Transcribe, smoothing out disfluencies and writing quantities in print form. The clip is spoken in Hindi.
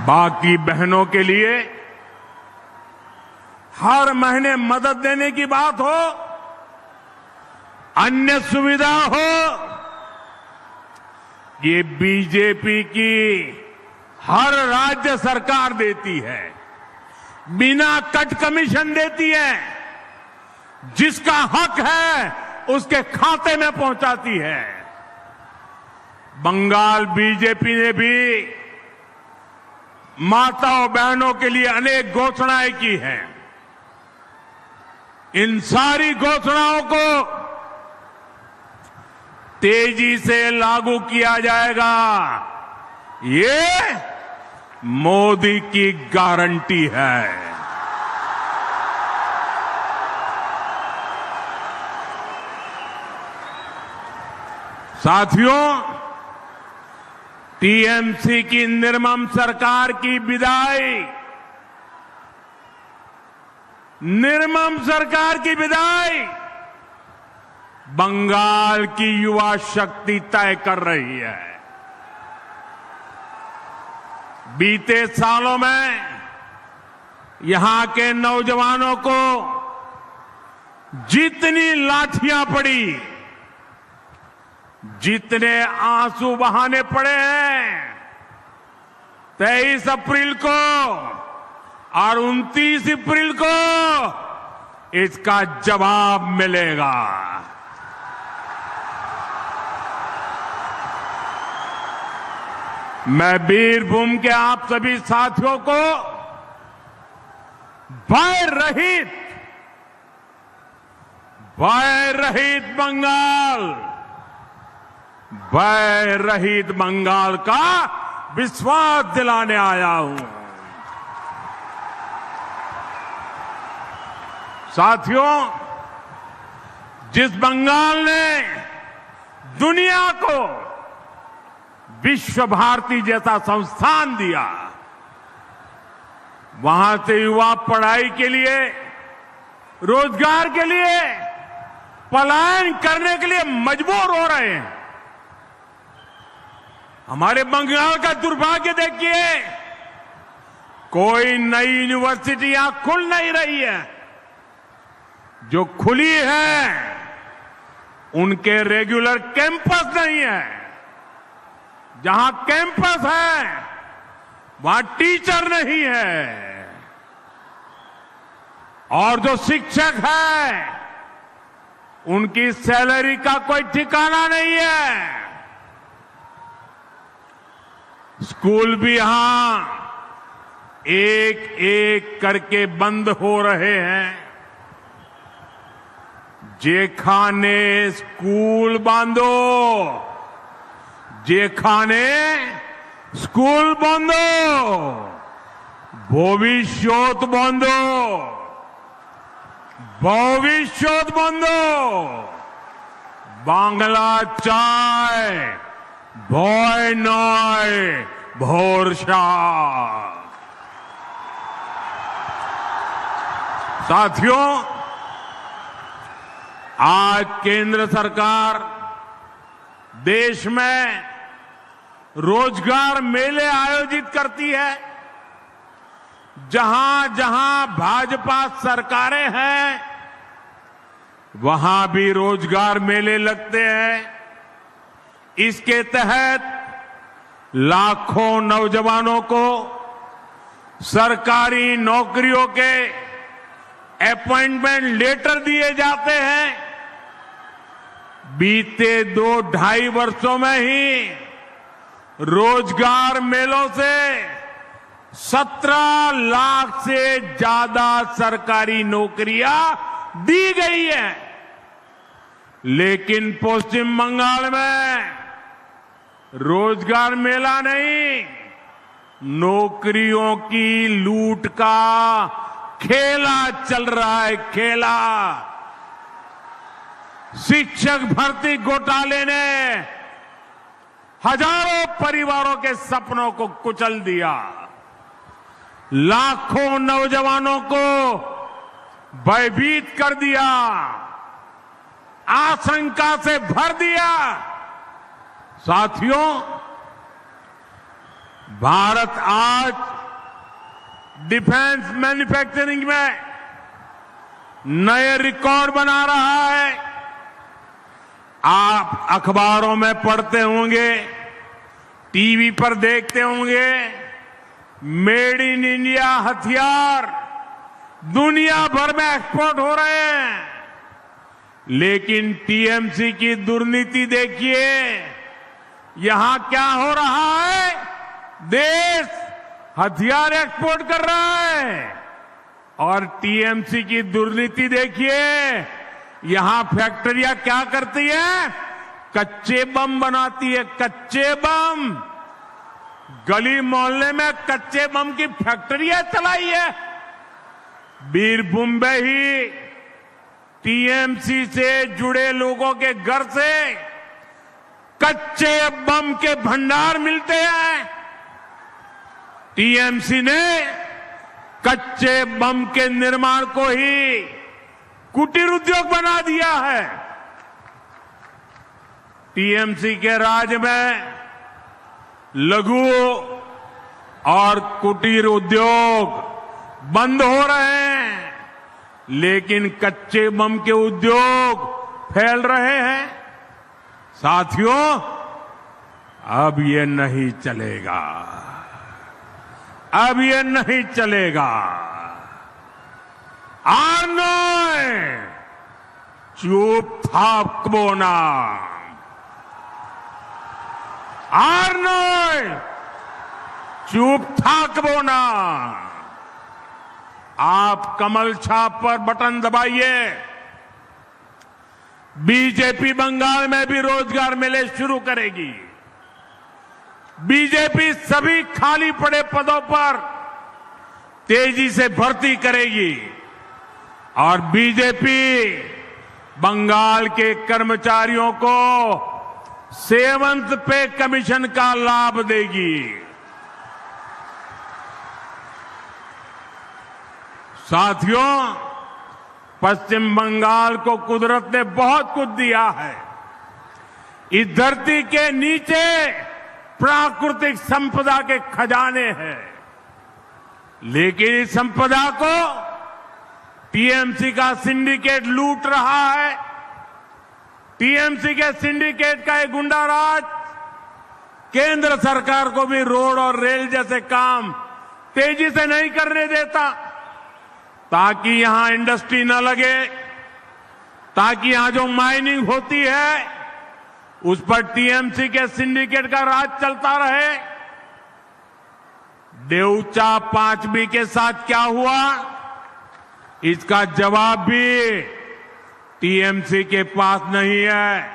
बाकी बहनों के लिए हर महीने मदद देने की बात हो, अन्य सुविधा हो, ये बीजेपी की हर राज्य सरकार देती है, बिना कट कमीशन देती है, जिसका हक है उसके खाते में पहुंचाती है। बंगाल बीजेपी ने भी माताओं बहनों के लिए अनेक घोषणाएं की हैं। इन सारी घोषणाओं को तेजी से लागू किया जाएगा, ये मोदी की गारंटी है। साथियों, टीएमसी की निर्मम सरकार की विदाई, निर्मम सरकार की विदाई बंगाल की युवा शक्ति तय कर रही है। बीते सालों में यहां के नौजवानों को जितनी लाठियां पड़ी, जितने आंसू बहाने पड़े हैं, 23 अप्रैल को और 29 अप्रैल को इसका जवाब मिलेगा। मैं बीरभूम के आप सभी साथियों को भय रहित बंगाल का विश्वास दिलाने आया हूं। साथियों, जिस बंगाल ने दुनिया को विश्व भारती जैसा संस्थान दिया, वहां से युवा पढ़ाई के लिए, रोजगार के लिए पलायन करने के लिए मजबूर हो रहे हैं। हमारे बंगाल का दुर्भाग्य देखिए, कोई नई यूनिवर्सिटियां खुल नहीं रही है। जो खुली है उनके रेगुलर कैंपस नहीं है। जहां कैंपस है वहां टीचर नहीं है, और जो शिक्षक है उनकी सैलरी का कोई ठिकाना नहीं है। स्कूल भी यहां एक एक करके बंद हो रहे हैं। जेखाने स्कूल बांधो, जेखाने स्कूल बंदो, भविष्योत बंदो, भविष्योत बंदो, बांग्ला चाय भय नय भरोसा। साथियों, आज केंद्र सरकार देश में रोजगार मेले आयोजित करती है। जहां जहां भाजपा सरकारें हैं वहां भी रोजगार मेले लगते हैं। इसके तहत लाखों नौजवानों को सरकारी नौकरियों के अपॉइंटमेंट लेटर दिए जाते हैं। बीते 2-2.5 वर्षों में ही रोजगार मेलों से 17 लाख से ज्यादा सरकारी नौकरियां दी गई हैं। लेकिन पश्चिम बंगाल में रोजगार मेला नहीं, नौकरियों की लूट का खेला चल रहा है, खेला। शिक्षक भर्ती घोटाले ने हजारों परिवारों के सपनों को कुचल दिया, लाखों नौजवानों को भयभीत कर दिया, आशंका से भर दिया। साथियों, भारत आज डिफेंस मैन्युफैक्चरिंग में नए रिकॉर्ड बना रहा है। आप अखबारों में पढ़ते होंगे, टीवी पर देखते होंगे, मेड इन इंडिया हथियार दुनिया भर में एक्सपोर्ट हो रहे हैं। लेकिन टीएमसी की दुर्नीति देखिए, यहां क्या हो रहा है? देश हथियार एक्सपोर्ट कर रहा है और टीएमसी की दुर्नीति देखिए, यहां फैक्ट्रियां क्या करती है? कच्चे बम बनाती है। कच्चे बम, गली मोहल्ले में कच्चे बम की फैक्ट्रियां चलाई है। बीरभूम में ही टीएमसी से जुड़े लोगों के घर से कच्चे बम के भंडार मिलते हैं। टीएमसी ने कच्चे बम के निर्माण को ही कुटीर उद्योग बना दिया है। टीएमसी के राज में लघु और कुटीर उद्योग बंद हो रहे हैं, लेकिन कच्चे बम के उद्योग फैल रहे हैं। साथियों, अब ये नहीं चलेगा, अब ये नहीं चलेगा। आर्नोय चुप थाप बोना, आर्नोय चुप थाक बोना। आप कमल छाप पर बटन दबाइए। बीजेपी बंगाल में भी रोजगार मेले शुरू करेगी। बीजेपी सभी खाली पड़े पदों पर तेजी से भर्ती करेगी और बीजेपी बंगाल के कर्मचारियों को सेवंथ पे कमीशन का लाभ देगी। साथियों, पश्चिम बंगाल को कुदरत ने बहुत कुछ दिया है। इस धरती के नीचे प्राकृतिक संपदा के खजाने हैं, लेकिन इस संपदा को टीएमसी का सिंडिकेट लूट रहा है। टीएमसी के सिंडिकेट का एक गुंडा राज केंद्र सरकार को भी रोड और रेल जैसे काम तेजी से नहीं करने देता, ताकि यहां इंडस्ट्री न लगे, ताकि यहां जो माइनिंग होती है उस पर टीएमसी के सिंडिकेट का राज चलता रहे। देवचा 5B के साथ क्या हुआ, इसका जवाब भी टीएमसी के पास नहीं है।